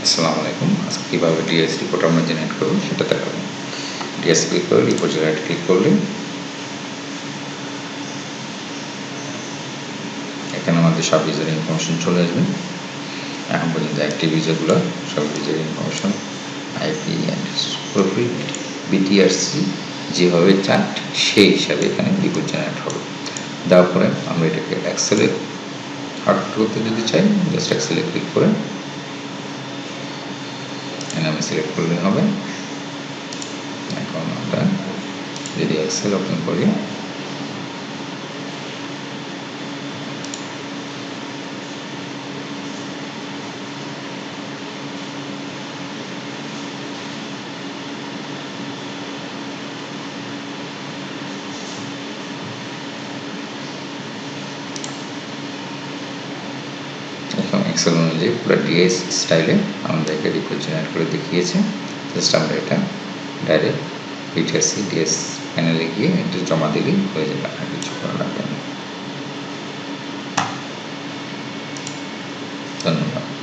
আসসালামু আলাইকুম। আজকে কীভাবে ডিএস রিপোর্ট আমরা জেনারেট করব সেটা দেখাবো। ডিএস ক্লিক করে রিপোর্ট জেনারেট ক্লিক করলে এখানে আমাদের সব ইউজার ইনফরমেশন চলে আসবে। এখন পর্যন্ত অ্যাক্টিভ ইউজারগুলো সব ইউজার ইনফরমেশন, আইপি অ্যান্ড পুরোপুরি বিটিআরসি যেভাবে চান সেই হিসাবে এখানে রিপোর্ট জেনারেট হবে। দেওয়ার পরে আমরা এটাকে এক্সেলে আউটপুট করতে যদি চাই, জাস্ট এক্সেলে ক্লিক করে এখানে আমি সিলেক্ট করলে হবে। এখন আমরা যদি এক্সেল ওপেন করি, এখন এক্সেল অনুযায়ী পুরো ডিএস স্টাইলে আমাদেরকে রিপোর্ট জেনারেট করে দেখিয়েছে। জাস্ট আমরা এটা ডাইরেক্ট বিটিআরসি ডিএস প্যানেলে গিয়ে এটা জমা দিলেই হয়ে যাবে, আর কিছু করা লাগবে না। ধন্যবাদ।